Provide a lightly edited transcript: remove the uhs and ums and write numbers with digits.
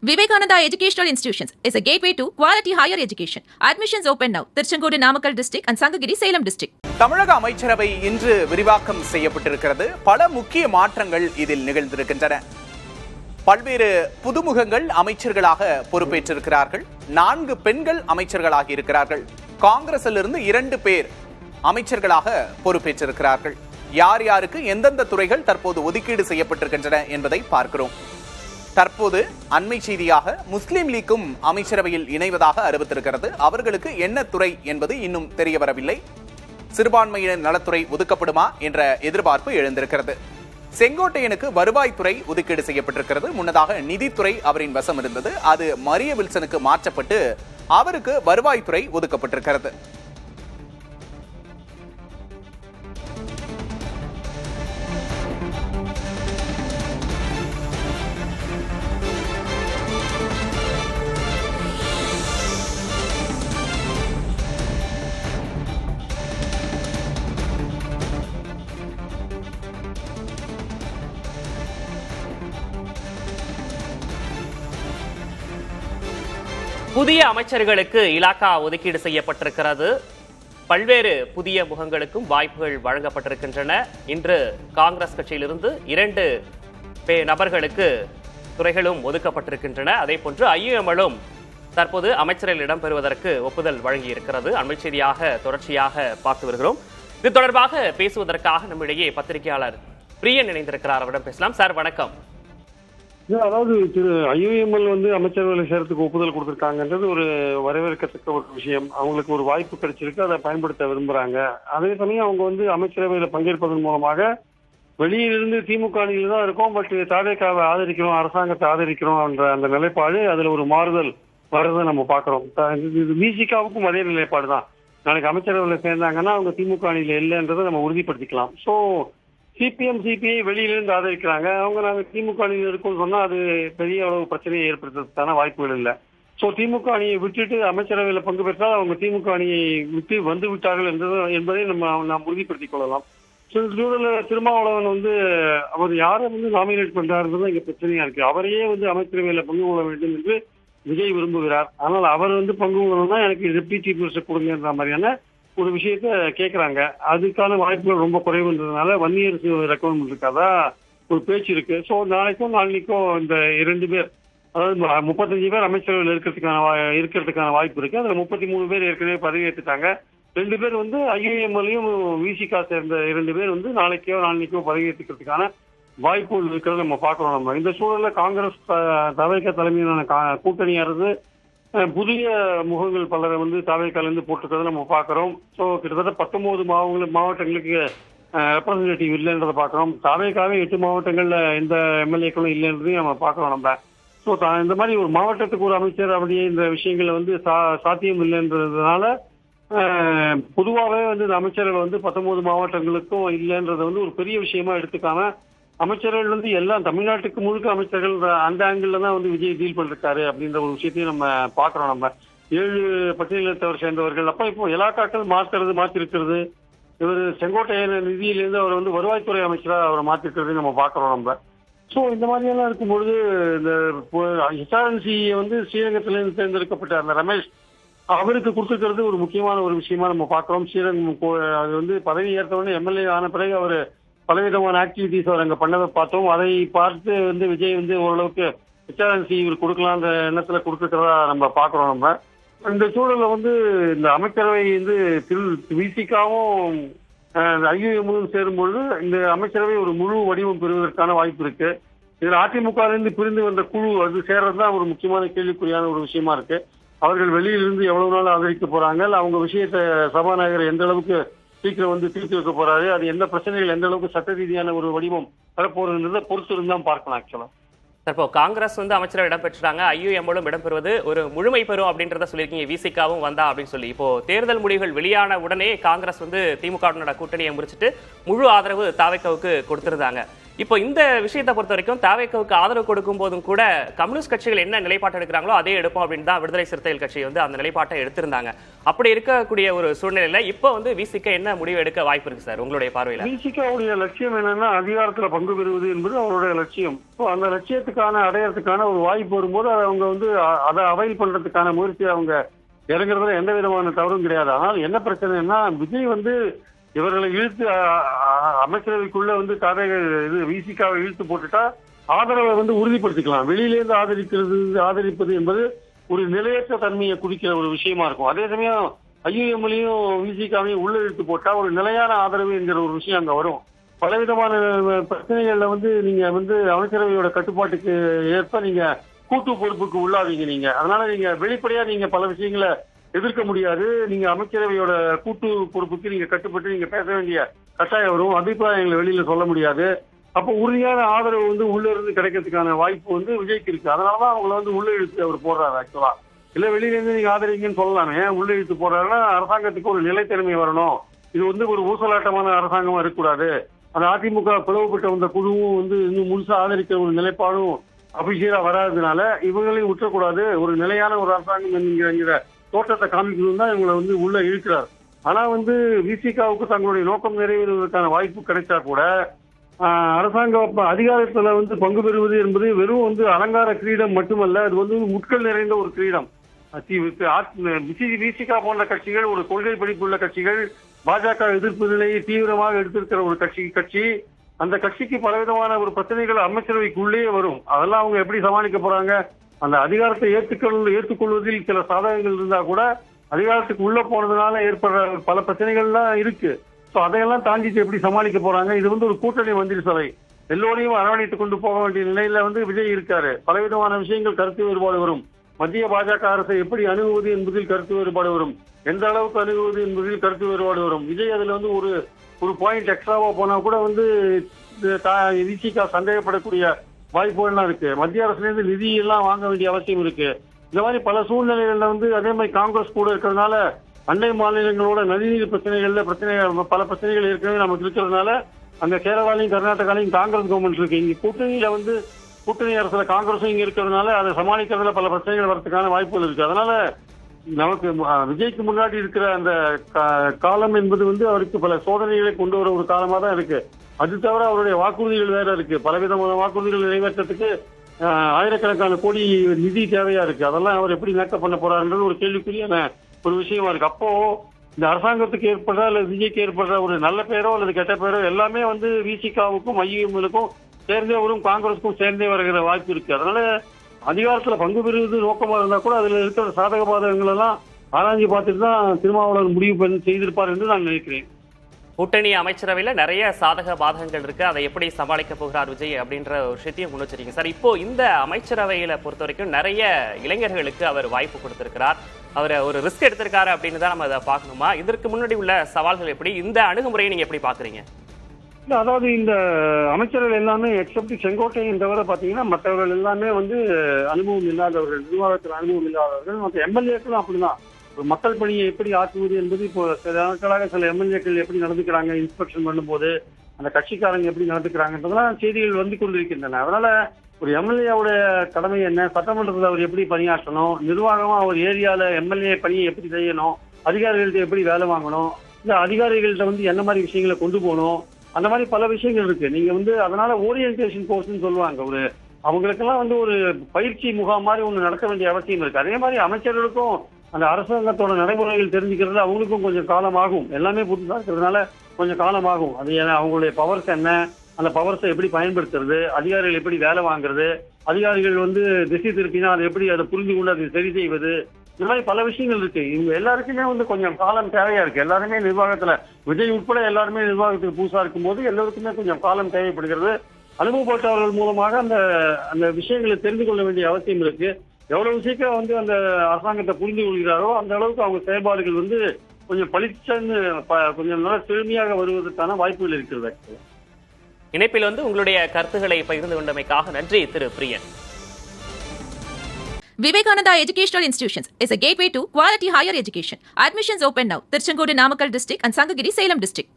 Vivekananda Educational Institutions is a gateway to quality higher education. Admissions open now. Tirchangodu Namakkal district and Sangagiri Salem district. தமிழக அமைச்சரவை இன்று விரிவாக்கம் செய்யப்பட்டிருக்கிறது. பல முக்கிய மாற்றங்கள் இதில் நிகழ்ந்திருக்கின்றன. பல்வேறு புதுமுகங்கள் அமைச்சர்களாக பொறுப்பேற்றிருக்கிறார்கள். 4 பெண்கள் அமைச்சர்களாக இருக்கிறார்கள். காங்கிரஸிலிருந்து 2 பேர் அமைச்சர்களாக பொறுப்பேற்றிருக்கிறார்கள். யார் யாருக்கு எந்தெந்த துறைகள் தற்போது ஒதுக்கீடு செய்யப்பட்டிருக்கின்றன என்பதை பார்க்கிறோம். தற்போது அண்மை செய்தியாக முஸ்லிம் லீக்கும் அமைச்சரவையில் இணைவதாக அறிவித்திருக்கிறது. அவர்களுக்கு என்ன துறை என்பது இன்னும் தெரிய வரவில்லை. சிறுபான்மையினர் நலத்துறை ஒதுக்கப்படுமா என்ற எதிர்பார்ப்பு எழுந்திருக்கிறது. செங்கோட்டையனுக்கு வருவாய்த்துறை ஒதுக்கீடு செய்யப்பட்டிருக்கிறது. முன்னதாக நிதித்துறை அவரின் வசம் இருந்தது. அது மரிய வில்சனுக்கு மாற்றப்பட்டு அவருக்கு வருவாய்த்துறை ஒதுக்கப்பட்டிருக்கிறது. புதிய அமைச்சர்களுக்கு இலாக்கா ஒதுக்கீடு செய்யப்பட்டிருக்கிறது. பல்வேறு புதிய முகங்களுக்கும் வாய்ப்புகள் வழங்கப்பட்டிருக்கின்றன. இன்று காங்கிரஸ் கட்சியிலிருந்து 2 நபர்களுக்கு துறைகளும் ஒதுக்கப்பட்டிருக்கின்றன. அதே போன்று ஐயுஎம்எலும் தற்போது அமைச்சரில் இடம்பெறுவதற்கு ஒப்புதல் வழங்கியிருக்கிறது. அண்மை செய்தியாக தொடர்ச்சியாக பார்த்து வருகிறோம். இது தொடர்பாக பேசுவதற்காக நம்மிடையே பத்திரிகையாளர் பிரியன் இணைந்திருக்கிறார். அவரிடம் பேசலாம். சார் வணக்கம். அதாவது திரு ஐயுஎம்எல் அமைச்சரவையில சேர்த்துக்கு ஒப்புதல் கொடுத்திருக்காங்கன்றது ஒரு வரவேற்கத்தக்க ஒரு விஷயம். அவங்களுக்கு ஒரு வாய்ப்பு கிடைச்சிருக்கு, அதை பயன்படுத்த விரும்புறாங்க. அதே சமயம் அவங்க அமைச்சரவையில பங்கேற்பதன் மூலமாக வெளியிலிருந்து திமுக அணியில் தான் இருக்கும், பட் தாவேகாவை ஆதரிக்கிறோம், அரசாங்கத்தை ஆதரிக்கிறோம் என்ற அந்த நிலைப்பாடு அதுல ஒரு மாறுதல் வர்றதை நம்ம பாக்குறோம். விசிகாவுக்கும் அதே நிலைப்பாடு தான். நாளைக்கு அமைச்சரவையில சேர்ந்தாங்கன்னா அவங்க திமுக அணியில இல்லைன்றதை நம்ம உறுதிப்படுத்திக்கலாம். ஸோ சிபிஎம் சிபிஐ வெளியிலிருந்து ஆதரிக்கிறாங்க. அவங்க நாங்கள் திமுக அணியில் இருக்கோம்னு சொன்னா அது பெரிய அளவு பிரச்சனையை ஏற்படுத்துறதுக்கான வாய்ப்புகள் இல்லை. ஸோ திமுக அணியை விட்டுட்டு அமைச்சரவையில் பங்கு பெற்றால் அவங்க திமுக அணியை விட்டு வந்து விட்டார்கள் என்பதை நாம் உறுதிப்படுத்திக் கொள்ளலாம். திருமாவளவன் அவர் யாரை நாமினேட் பண்றாருன்றது இங்க பிரச்சனையா இருக்கு. அவரையே அமைச்சரவையில் பங்கு கொள்ள வேண்டும் என்று விஜய் விரும்புகிறார். ஆனால் அவர் பங்கு கொள்ளணும்னா எனக்கு டெப்டி சீஃப் மினிஸ்டர் கொடுங்கன்ற மாதிரியான ஒரு விஷயத்த கேட்கறாங்க. அதுக்கான வாய்ப்புகள் ரொம்ப குறைவுன்றதுனால வன்னியர் ரெக்கமெண்ட் இருக்காதா ஒரு பேச்சு இருக்கு. ஸோ நாளைக்கும் நாளைக்கும் இந்த 2 பேர், அதாவது 35 பேர் அமைச்சரவையில் இருக்கிறதுக்கான வாய்ப்பு இருக்கு. அதுல 33 பேர் ஏற்கனவே பதவியேற்றுட்டாங்க. 2 பேர் ஐயுஎம்எல்லையும் விசிகா சேர்ந்த 2 பேர் நாளைக்கோ நாளைக்கோ பதவியேற்றுக்கிறதுக்கான வாய்ப்புகள் இருக்கிறத நம்ம பார்க்கிறோம். நம்ம இந்த சூழல்ல காங்கிரஸ் தவேக தலைமையிலான கூட்டணி அரசு புதிய முகங்கள் பலரை தாவேக்கால போட்டிருக்கிறத நம்ம பார்க்கிறோம். ஸோ கிட்டத்தட்ட 19 மாவட்டங்களுக்கு ரெப்ரசன்டேட்டிவ் இல்லைன்றதை பார்க்கிறோம். தாவேக்காவே 8 மாவட்டங்கள்ல எந்த எம்எல்ஏக்களும் இல்லைன்றதையும் நம்ம பார்க்கிறோம் நம்ம. ஸோ இந்த மாதிரி ஒரு மாவட்டத்துக்கு ஒரு அமைச்சர் அப்படியே இந்த விஷயங்கள்ல சாத்தியம் இல்லைன்றதுனால பொதுவாகவே இந்த அமைச்சர்கள் 19 மாவட்டங்களுக்கும் இல்லைன்றத ஒரு பெரிய விஷயமா எடுத்துக்காம அமைச்சர்கள் எல்லாம் தமிழ்நாட்டுக்கு முழுக்க அமைச்சர்கள் அந்த ஆங்கிள் தான் விஜய் டீல் பண்ணிருக்காரு அப்படின்ற ஒரு விஷயத்தையும் நம்ம பாக்குறோம். நம்ம 7 பட்டியலினத்தவர் சேர்ந்தவர்கள் அப்ப இப்போ இலாக்காக்கள் மாத்திருக்கிறது. இவர் செங்கோட்டையன் நிதியிலிருந்து அவர் வருவாய்த்துறை அமைச்சரா அவரை மாத்திருக்கிறது நம்ம பாக்குறோம் நம்ம. சோ இந்த மாதிரி எல்லாம் இருக்கும்பொழுது இந்த எஸ்ஆர்என்சி ஸ்ரீரங்கத்திலிருந்து தேர்ந்தெடுக்கப்பட்ட அந்த ரமேஷ் அவருக்கு கொடுத்துருக்கிறது ஒரு முக்கியமான ஒரு விஷயமா நம்ம பாக்குறோம். ஸ்ரீரங்கம் அது பதவி ஏற்றவுடனே எம்எல்ஏ ஆன பிறகு அவர் பலவிதமான ஆக்டிவிட்டிஸ் அவர் அங்க பண்ணதை பார்த்தோம். அதை பார்த்து விஜய் ஓரளவுக்கு எச்ஆர்என்சி இவர் கொடுக்கலான்ற எண்ணத்துல கொடுத்துக்கிறதா நம்ம பாக்குறோம். நம்ம இந்த சூழல்ல இந்த அமைச்சரவை விசிகாவும் ஐயுஎம்மும் சேரும்பொழுது இந்த அமைச்சரவை ஒரு முழு வடிவம் பெறுவதற்கான வாய்ப்பு இருக்கு. இதுல அதிமுக பிரிந்து வந்த குழு அது சேர்றதுதான் ஒரு முக்கியமான கேள்விக்குறியான ஒரு விஷயமா இருக்கு. அவர்கள் வெளியிலிருந்து எவ்வளவு நாள் ஆதரிக்க போறாங்க, அவங்க விஷயத்தை சபாநாயகர் எந்த அளவுக்கு சீக்கிரம் தீர்த்து வைக்க போறாரு, அது எந்த பிரச்சனைகள் எந்த அளவுக்கு சட்ட ரீதியான ஒரு வடிவம் வரப்போறதுன்றதை பொறுத்து இருந்தா பார்க்கலாம். ஆக்சுவலா இப்போ காங்கிரஸ் அமைச்சரவை இடம்பெற்றாங்க, ஐயுஎம்எலும் இடம்பெறுவது ஒரு முழுமை பெறும் அப்படின்றத சொல்லியிருக்கீங்க. விசிகாவும் வந்தா அப்படின்னு சொல்லி இப்போ தேர்தல் முடிவுகள் வெளியான உடனே காங்கிரஸ் திமுக கூட்டணியை முடிச்சுட்டு முழு ஆதரவு தாவேக்காவுக்கு கொடுத்திருந்தாங்க. இப்போ இந்த விஷயத்தை பொறுத்த வரைக்கும் தாவேக்காவுக்கு ஆதரவு கொடுக்கும் போதும் கூட கம்யூனிஸ்ட் கட்சிகள் என்ன நிலைப்பாட்டை எடுக்கிறாங்களோ அதே எடுப்போம் அப்படின்னு தான் விடுதலை சிறுத்தைகள் கட்சி வந்து அந்த நிலைப்பாட்டை எடுத்திருந்தாங்க. அப்படி இருக்கக்கூடிய ஒரு சூழ்நிலையில இப்போ வந்து விசிக என்ன முடிவு எடுக்க வாய்ப்பு இருக்கு சார் உங்களுடைய பார்வையில? விசிகாவுடைய லட்சியம் என்னன்னா அதிகாரத்துல பங்கு பெறுவது என்பது அவருடைய லட்சியம். அந்த லட்சியத்துக்கான அடையறதுக்கான ஒரு வாய்ப்பு வரும்போது அவங்க வந்து அதை அவைல் பண்றதுக்கான முயற்சி அவங்க இறங்குறதுல எந்த விதமான தவறும் கிடையாது. ஆனால் என்ன பிரச்சனைன்னா விஜய் வந்து இவர்களை இழுத்து அமைச்சரவைக்குள்ள வந்து விசிகாவை இழுத்து போட்டுட்டா ஆதரவை வந்து உறுதிப்படுத்திக்கலாம். வெளியிலேருந்து ஆதரிப்பது என்பது ஒரு நிலையற்ற தன்மையை குறிக்கிற ஒரு விஷயமா இருக்கும். அதே சமயம் ஐயுஎம்லையும் விசிகாவையும் உள்ள இழுத்து போட்டா ஒரு நிலையான ஆதரவு என்கிற ஒரு விஷயம் அங்க வரும். பலவிதமான பிரச்சனைகள்ல வந்து நீங்க வந்து அமைச்சரவையோட கட்டுப்பாட்டுக்கு ஏற்ப நீங்க கூட்டு பொறுப்புக்கு உள்ளாதீங்க. நீங்க அதனால நீங்க வெளிப்படையா நீங்க பல விஷயங்களை எதிர்க்க முடியாது. நீங்க அமைச்சரவையோட கூட்டு பொறுப்புக்கு நீங்க கட்டுப்பட்டு நீங்க பேச வேண்டிய கட்டாயம் வரும். அபிப்பிராயங்களை வெளியில சொல்ல முடியாது. அப்போ உறுதியான ஆதரவு வந்து உள்ள இருந்து கிடைக்கிறதுக்கான வாய்ப்பு வந்து விஜய்க்கு இருக்கு. அதனாலதான் அவங்கள வந்து உள்ள இழுத்து அவர் போடுறாரு. ஆக்சுவலா இல்ல வெளியில இருந்து நீங்க ஆதரிங்கன்னு சொல்லலாமே. உள்ள இழுத்து போடுறாருன்னா அரசாங்கத்துக்கு ஒரு நிலைத்தன்மை வரணும். இது வந்து ஒரு ஊசலாட்டமான அரசாங்கமா இருக்கக்கூடாது. அந்த அதிமுக பிளவுபட்ட வந்த குழுவும் வந்து இன்னும் முழுசா ஆதரிக்கிற ஒரு நிலைப்பாடும் அபிஷேகா வராததுனால இவங்களையும் விட்டுறக்கூடாது. ஒரு நிலையான ஒரு அரசாங்கம் என்கிற தோற்றத்தை காமிக்கணும் தான் இவங்களை வந்து உள்ள இழுக்கிறார். ஆனா வந்து விசிகாவுக்கு தங்களுடைய நோக்கம் நிறைவேறுவதற்கான வாய்ப்பு கிடைச்சா கூட அரசாங்க அதிகாரத்துல வந்து பங்கு பெறுவது என்பது வெறும் வந்து அலங்கார கிரீடம் மட்டுமல்ல, அது வந்து முட்கள் நிறைந்த ஒரு கிரீடம். விசிகா போன்ற கட்சிகள் ஒரு கொள்கை படிப்புள்ள கட்சிகள், பாஜக எதிர்ப்பு நிலையை தீவிரமாக எடுத்திருக்கிற ஒரு கட்சி அந்த கட்சிக்கு பலவிதமான ஒரு பிரச்சனைகள் அமைச்சரவைக்குள்ளேயே வரும். அதெல்லாம் அவங்க எப்படி சமாளிக்க போறாங்க? அந்த அதிகாரத்தை ஏற்றுக்கொள்வதில் சில சாதகங்கள் இருந்தா கூட அதிகாரத்துக்கு உள்ள போனதுனால ஏற்படுற பல பிரச்சனைகள்லாம் இருக்கு. ஸோ அதையெல்லாம் தாண்டிட்டு எப்படி சமாளிக்க போறாங்க? இது வந்து ஒரு கூட்டணி மந்திரி சபை, எல்லோரையும் அரவணைத்துக் கொண்டு போக வேண்டிய நிலையில வந்து விஜய் இருக்காரு. பலவிதமான விஷயங்கள் கருத்து வேறுபாடு வரும். மத்திய பாஜக அரசை எப்படி அணுகுவது என்பதில் கருத்து வேறுபாடு வரும். எந்த அளவுக்கு அணுகுவது என்பதில் கருத்து வேறுபாடு வரும். விஜய் அதுல வந்து ஒரு பாயிண்ட் எக்ஸ்ட்ராவா போனா கூட வந்து விசிகா சந்தேகப்படக்கூடிய வாய்ப்புகள்லாம் இருக்கு. மத்திய அரசுல இருந்து நிதி எல்லாம் வாங்க வேண்டிய அவசியம் இருக்கு. இந்த மாதிரி பல சூழ்நிலைகள்ல வந்து அதே மாதிரி காங்கிரஸ் கூட இருக்கிறதுனால அண்டை மாநிலங்களோட நதிநீர் பல பிரச்சனைகள் ஏற்கனவே நமக்கு இருக்கிறதுனால அங்க கேரளாலையும் கர்நாடகாலையும் காங்கிரஸ் கவர்மெண்ட் இருக்கு. இங்க கூட்டணியில வந்து கூட்டணி அரசுல காங்கிரஸும் இங்க இருக்கிறதுனால அதை சமாளிக்கிறதுல பல பிரச்சனைகள் வரதுக்கான வாய்ப்புகள் இருக்கு. அதனால நமக்கு விஜய்க்கு முன்னாடி இருக்கிற அந்த காலம் என்பது வந்து அவருக்கு பல சோதனைகளை கொண்டு வர ஒரு காலமா தான் இருக்கு. அது தவிர அவருடைய வாக்குறுதிகள் வேற இருக்கு. பலவிதமான வாக்குறுதிகள் நிறைவேற்றத்துக்கு ஆயிரக்கணக்கான கோடி நிதி தேவையா இருக்கு. அதெல்லாம் அவர் எப்படி மேக்கப் பண்ண போறாருன்றது ஒரு கேள்விக்குரியான ஒரு விஷயமா இருக்கு. அப்போ இந்த அரசாங்கத்துக்கு ஏற்படுற அல்லது விஜய்க்கு ஏற்படுற ஒரு நல்ல பேரோ அல்லது கெட்ட பேரோ எல்லாமே வந்து விசிகாவுக்கும் ஐயுஎம்எலுக்கும் சேர்ந்தே வரும், காங்கிரஸுக்கும் சேர்ந்தே வருகிற வாய்ப்பு இருக்கு. அதனால அதிகாரத்துல பங்கு பெறுவது நோக்கமா இருந்தா கூட அதுல இருக்கிற சாதக பாதகங்கள் எல்லாம் ஆராய்ச்சி பார்த்துட்டு தான் திருமாவளவன் முடிவு செய்திருப்பார் என்று நான் நினைக்கிறேன். கூட்டணி அமைச்சரவையில நிறைய சாதக பாதகங்கள் இருக்கு. அதை எப்படி சமாளிக்க போகிறார் விஜய் அப்படின்ற ஒரு விஷயத்தையும் முன்வச்சிருக்கீங்க சார். இப்போ இந்த அமைச்சரவையில பொறுத்த வரைக்கும் நிறைய இளைஞர்களுக்கு அவர் வாய்ப்பு கொடுத்திருக்கிறார். அவர் ஒரு ரிஸ்க் எடுத்திருக்காரு அப்படின்னு தான் நம்ம அதை பார்க்கணுமா? இதற்கு முன்னாடி உள்ள சவால்கள் எப்படி, இந்த அணுகுமுறையை நீங்க எப்படி பாக்குறீங்க? அதாவது இந்த அமைச்சர்கள் எல்லாமே எக்ஸப்ட் செங்கோட்டையை தவிர பாத்தீங்கன்னா மற்றவர்கள் எல்லாமே வந்து அனுபவம் இல்லாதவர்கள், நிர்வாகத்தில் அனுபவம் இல்லாதவர்கள். மற்ற எம்எல்ஏக்களும் அப்படிதான். ஒரு மக்கள் பணியை எப்படி ஆற்றுவது என்பது இப்போ சில நாட்களாக சில எம்எல்ஏக்கள் எப்படி நடந்துக்கிறாங்க, இன்ஸ்பெக்ஷன் பண்ணும்போது அந்த கட்சிக்காரங்க எப்படி நடந்துக்கிறாங்கன்றதெல்லாம் செய்திகள் வந்து கொண்டிருக்கின்றன. அதனால ஒரு எம்எல்ஏவுடைய கடமை என்ன, சட்டமன்றத்தில் அவர் எப்படி பணியாற்றணும், நிர்வாகமா அவர் ஏரியால எம்எல்ஏ பணியை எப்படி செய்யணும், அதிகாரிகள்ட்ட எப்படி வேலை வாங்கணும், இல்ல அதிகாரிகள்ட்ட வந்து என்ன மாதிரி விஷயங்களை கொண்டு போகணும், அந்த மாதிரி பல விஷயங்கள் இருக்கு. நீங்க வந்து அதனால ஓரியன்டேஷன் கோர்ஸ்ன்னு சொல்லுவாங்க. ஒரு அவங்களுக்கெல்லாம் வந்து ஒரு பயிற்சி முகாம் மாதிரி ஒன்று நடத்த வேண்டிய அவசியம் இருக்கு. அதே மாதிரி அமைச்சர்களுக்கும் அந்த அரசாங்கத்தோட நடைமுறைகள் தெரிஞ்சுக்கிறது அவங்களுக்கும் கொஞ்சம் காலம் ஆகும். எல்லாமே புதுசாக இருக்கிறதுனால கொஞ்சம் காலம் ஆகும். அது அவங்களுடைய பவர்ஸ் என்ன, அந்த பவர்ஸை எப்படி பயன்படுத்துறது, அதிகாரிகள் எப்படி வேலை வாங்குறது, அதிகாரிகள் வந்து திசை திருப்பினா அதை எப்படி அதை புரிஞ்சு கொண்டு அதை சரி செய்வது, இந்த மாதிரி பல விஷயங்கள் இருக்கு. இவங்க எல்லாருக்குமே வந்து கொஞ்சம் காலம் தேவையா இருக்கு. எல்லாருமே நிர்வாகத்துல, விஜய் உட்பட எல்லாருமே நிர்வாகத்துக்கு புதுசா இருக்கும் போது எல்லாருக்குமே கொஞ்சம் காலம் தேவைப்படுகிறது. அனுபவப்பட்டவர்கள் மூலமாக அந்த விஷயங்களை தெரிந்து கொள்ள வேண்டிய அவசியம் இருக்கு. எவ்வளவு சீக்கிரம் வந்து அந்த அரசாங்கத்தை புரிந்து கொள்கிறாரோ அந்த அளவுக்கு அவங்க செயல்பாடுகள் வந்து கொஞ்சம் பளிச்சன்னு கொஞ்சம் நல்லா செழுமையாக வருவதற்கான வாய்ப்புகள் இருக்கிறது. இணைப்பில் வந்து உங்களுடைய கருத்துக்களை பகிர்ந்து கொண்டமைக்காக நன்றி திரு பிரியன். Vivekananda Educational Institutions is a gateway to quality higher education. Admissions open now. Tirchangodu, Namakkal district and Sangagiri, Salem district.